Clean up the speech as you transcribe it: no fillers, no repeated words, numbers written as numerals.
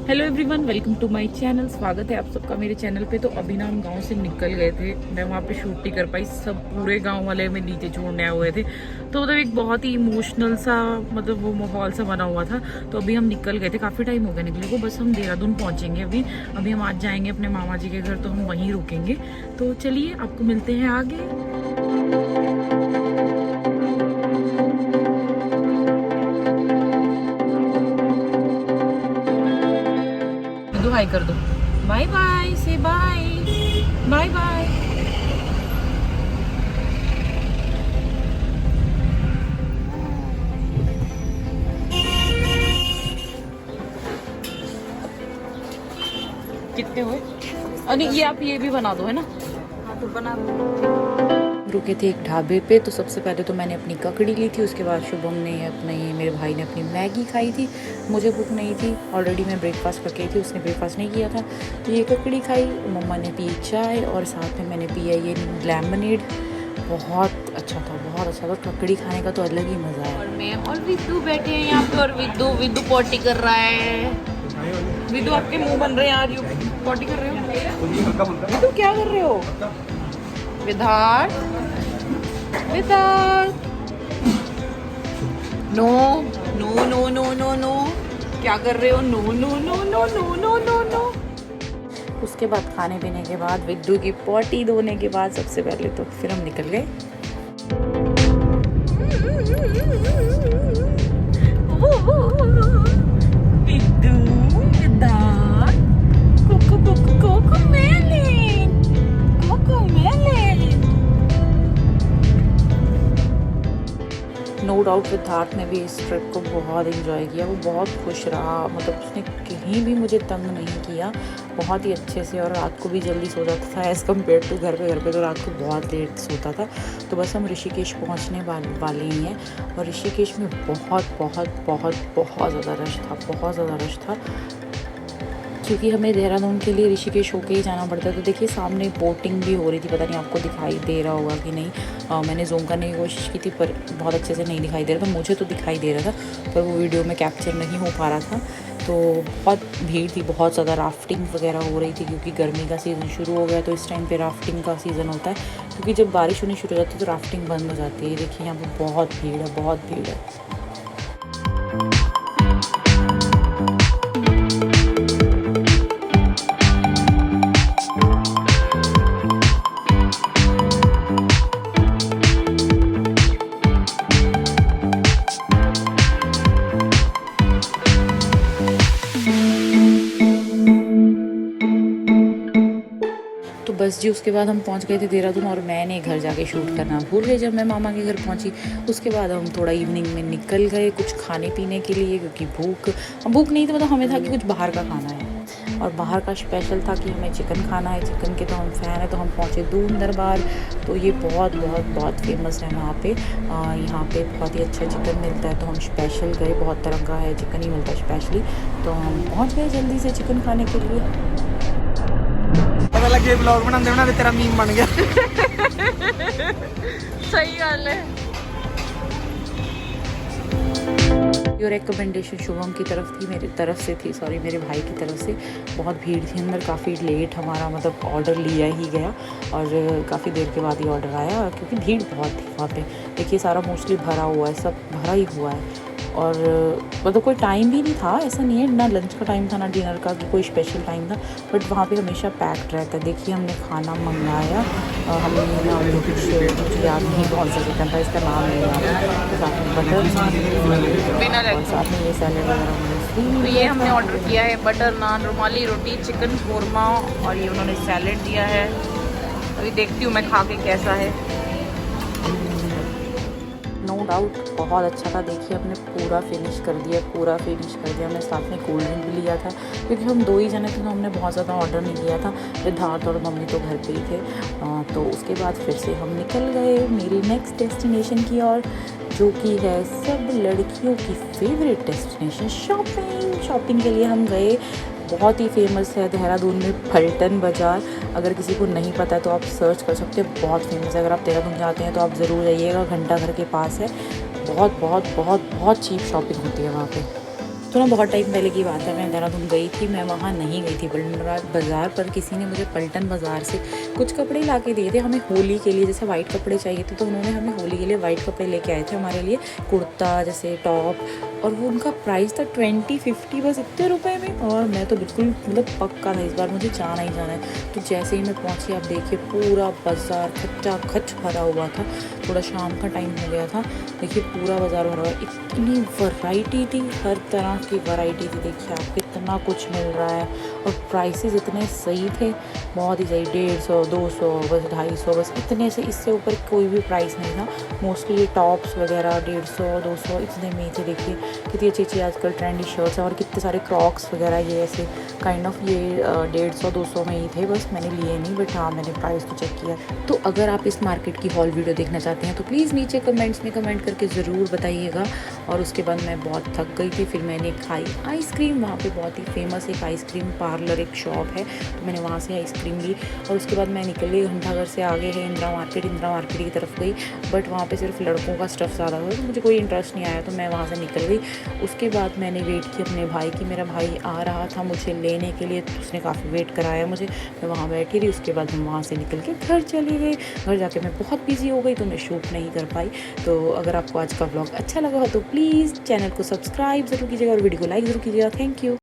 Hello everyone, welcome to my channel. स्वागत है आप सबका मेरे चैनल पे। तो अभी ना हम गांव से निकल गए थे। मैं वहाँ पे शूट नहीं कर पाई, सब पूरे गांव वाले हमें नीचे छोड़ने आए हुए थे। तो मतलब एक बहुत ही इमोशनल सा मतलब वो माहौल सा बना हुआ था। तो अभी हम निकल गए थे, काफ़ी टाइम हो गया निकले को। बस हम देहरादून पहुँचेंगे अभी हम आज जाएंगे अपने मामा जी के घर, तो हम वहीं रुकेंगे। तो चलिए आपको मिलते हैं आगे। दो हाई कर दो। बाय बाय से बाय। Bye bye. कितने हुए? अरे ये आप ये भी बना दो, है ना? हाँ तो बना दो। रुके थे एक ढाबे पे, तो सबसे पहले तो मैंने अपनी ककड़ी ली थी। उसके बाद शुभम ने अपनी, मेरे भाई ने अपनी मैगी खाई थी। मुझे भूख नहीं थी, ऑलरेडी मैं ब्रेकफास्ट करके आई थी, उसने ब्रेकफास्ट नहीं किया था। तो ये ककड़ी खाई, मम्मा ने पी चाय और साथ में मैंने पिया ये लेमनेड। बहुत अच्छा था, बहुत अच्छा था। ककड़ी खाने का तो अलग ही मज़ा है। और मैं और विद्दू बैठे हैं यहाँ पे, और विद्दू पॉटी कर रहा है। विद्दू आपके मुंह बन रहे हैं यार, यू पॉटी कर रहे हो? विद्दू क्या कर रहे हो? Vidharth, Vidharth, no no no no no no, क्या कर रहे हो? No no no no no no no no. उसके बाद खाने पीने के बाद, विद्दू की पॉटी धोने के बाद, सबसे पहले तो फिर हम निकल गए। विद्दू, विदार्थ, कोको कोको कोको मेलिन, कोको मेलिन। नो डाउट सिद्धार्थ ने भी इस ट्रिप को बहुत एंजॉय किया। वो बहुत खुश रहा, मतलब उसने कहीं भी मुझे तंग नहीं किया, बहुत ही अच्छे से। और रात को भी जल्दी सो जाता था एज़ कम्पेयर टू घर पे तो रात को बहुत लेट सोता था। तो बस हम ऋषिकेश पहुंचने वाले ही हैं। और ऋषिकेश में बहुत बहुत बहुत बहुत ज़्यादा रश था, बहुत ज़्यादा रश था, क्योंकि हमें देहरादून के लिए ऋषिकेश होके ही जाना पड़ता है। तो देखिए सामने बोटिंग भी हो रही थी, पता नहीं आपको दिखाई दे रहा होगा कि नहीं। मैंने जूम करने की कोशिश की थी पर बहुत अच्छे से नहीं दिखाई दे रहा था। मुझे तो दिखाई दे रहा था पर वो वीडियो में कैप्चर नहीं हो पा रहा था। तो बहुत भीड़ थी, बहुत ज़्यादा। राफ्टिंग वगैरह हो रही थी क्योंकि गर्मी का सीज़न शुरू हो गया, तो इस टाइम पे राफ्टिंग का सीज़न होता है। क्योंकि जब बारिश होनी शुरू हो जाती है तो राफ्टिंग बंद हो जाती है। देखिए यहाँ पर बहुत भीड़ है, बहुत भीड़ है। तो बस जी, उसके बाद हम पहुंच गए थे देहरादून, और मैंने घर जाके शूट करना भूल गई जब मैं मामा के घर पहुंची। उसके बाद हम थोड़ा इवनिंग में निकल गए कुछ खाने पीने के लिए, क्योंकि भूख नहीं थी, मतलब हमें था कि कुछ बाहर का खाना है। और बाहर का स्पेशल था कि हमें चिकन खाना है। चिकन के तो हम फ़ैन हैं। तो हम पहुँचे दून दरबार। तो ये बहुत बहुत बहुत फेमस है वहाँ पे। यहाँ पे बहुत ही अच्छा चिकन मिलता है, तो हम स्पेशल गए। बहुत तरह का है चिकन ही मिलता है स्पेशली, तो हम पहुँच गए जल्दी से चिकन खाने के लिए। पता लगे ब्लॉग बनाते बनाते तेरा मीम बन गया। सही गल है। ये रिकमेंडेशन शुभम की तरफ थी, मेरी तरफ से थी, सॉरी मेरे भाई की तरफ से। बहुत भीड़ थी अंदर, काफ़ी लेट हमारा मतलब ऑर्डर लिया ही गया, और काफ़ी देर के बाद ही ऑर्डर आया, क्योंकि भीड़ बहुत थी वहाँ पे। देखिए सारा मोस्टली भरा हुआ है, सब भरा ही हुआ है। और मतलब कोई टाइम भी नहीं था, ऐसा नहीं है, ना लंच का टाइम था ना डिनर का कि कोई स्पेशल टाइम था, बट वहाँ पे हमेशा पैक्ड रहता है। देखिए हमने खाना मंगाया, हमने कुछ मुझे याद नहीं कौन सा चिकन था, इसका नाम नहीं याद। साथ में बटर और साथ में ये सैलेड वगैरह। तो ये हमने ऑर्डर किया है बटर नान, रुमाली रोटी, चिकन कोरमा, और ये उन्होंने सैलेड दिया है। अभी देखती हूँ मैं खा के कैसा है। नो डाउट बहुत अच्छा था। देखिए हमने पूरा फिनिश कर दिया, हमने साथ में कोल्ड ड्रिंक भी लिया था, क्योंकि हम दो ही जने थे तो हमने बहुत ज़्यादा ऑर्डर नहीं किया था। सिद्धार्थ और मम्मी तो घर पे ही थे। तो उसके बाद फिर से हम निकल गए मेरी नेक्स्ट डेस्टिनेशन की ओर, जो कि है सब लड़कियों की फेवरेट डेस्टिनेशन, शॉपिंग के लिए हम गए। बहुत ही फेमस है देहरादून में पलटन बाज़ार। अगर किसी को नहीं पता है तो आप सर्च कर सकते हैं, बहुत फेमस है। अगर आप देहरादून जाते हैं तो आप ज़रूर जाइएगा, घंटा घर के पास है। बहुत बहुत बहुत बहुत चीप शॉपिंग होती है वहाँ पे। तो ना बहुत टाइम पहले की बात है, मैं देहरादून गई थी, मैं वहाँ नहीं गई थी पलटन बाज़ार, पर किसी ने मुझे पलटन बाज़ार से कुछ कपड़े ला के दिए थे हमें होली के लिए। जैसे वाइट कपड़े चाहिए थे तो उन्होंने हमें होली के लिए वाइट कपड़े लेके आए थे हमारे लिए, कुर्ता जैसे टॉप, और वो उनका प्राइस था 20-50 बस इतने रुपए में। और मैं तो बिल्कुल मतलब पक्का था इस बार मुझे जाना ही जाना है। तो जैसे ही मैं पहुंची, आप देखिए पूरा बाज़ार खच्चा खच भरा हुआ था। थोड़ा शाम का टाइम हो गया था, देखिए पूरा बाज़ार भरा हुआ, इतनी वैरायटी थी, हर तरह की वैरायटी थी। देखिए आप कितना कुछ मिल रहा है, और प्राइसेस इतने सही थे, बहुत ही सही, 150, 200, बस 250, बस इतने से, इससे ऊपर कोई भी प्राइस नहीं था। मोस्टली टॉप्स वगैरह 150, 200 इतने में ही थे। देखिए कितनी अच्छी अच्छी आजकल ट्रेंडी शर्ट्स हैं, और कितने सारे क्रॉक्स वगैरह ये ऐसे काइंड ऑफ ये 150, 200 में ही थे। बस मैंने लिए नहीं, बट हाँ मैंने प्राइस तो चेक किया। तो अगर आप इस मार्केट की हॉल वीडियो देखना चाहते हैं तो प्लीज़ नीचे कमेंट्स में कमेंट करके ज़रूर बताइएगा। और उसके बाद मैं बहुत थक गई थी, फिर मैंने खाई आइसक्रीम। वहाँ पे बहुत ही फेमस एक आइसक्रीम पार्लर, एक शॉप है, तो मैंने वहाँ से आइसक्रीम ली। और उसके बाद मैं निकल गई, घंटाघर से आगे है इंदिरा मार्केट की तरफ गई, बट वहाँ पे सिर्फ लड़कों का स्टफ़ ज़्यादा था, तो मुझे कोई इंटरेस्ट नहीं आया, तो मैं वहाँ से निकल गई। उसके बाद मैंने वेट की अपने भाई की, मेरा भाई आ रहा था मुझे लेने के लिए, तो उसने काफ़ी वेट कराया मुझे, मैं वहाँ बैठी रही। उसके बाद हम वहाँ से निकल के घर चली गई। घर जाके मैं बहुत बिजी हो गई, तो मैं शूट नहीं कर पाई। तो अगर आपको आज का व्लॉग अच्छा लगा हो तो प्लीज़ चैनल को सब्सक्राइब ज़रूर कीजिएगा और वीडियो को लाइक ज़रूर कीजिएगा। Thank you.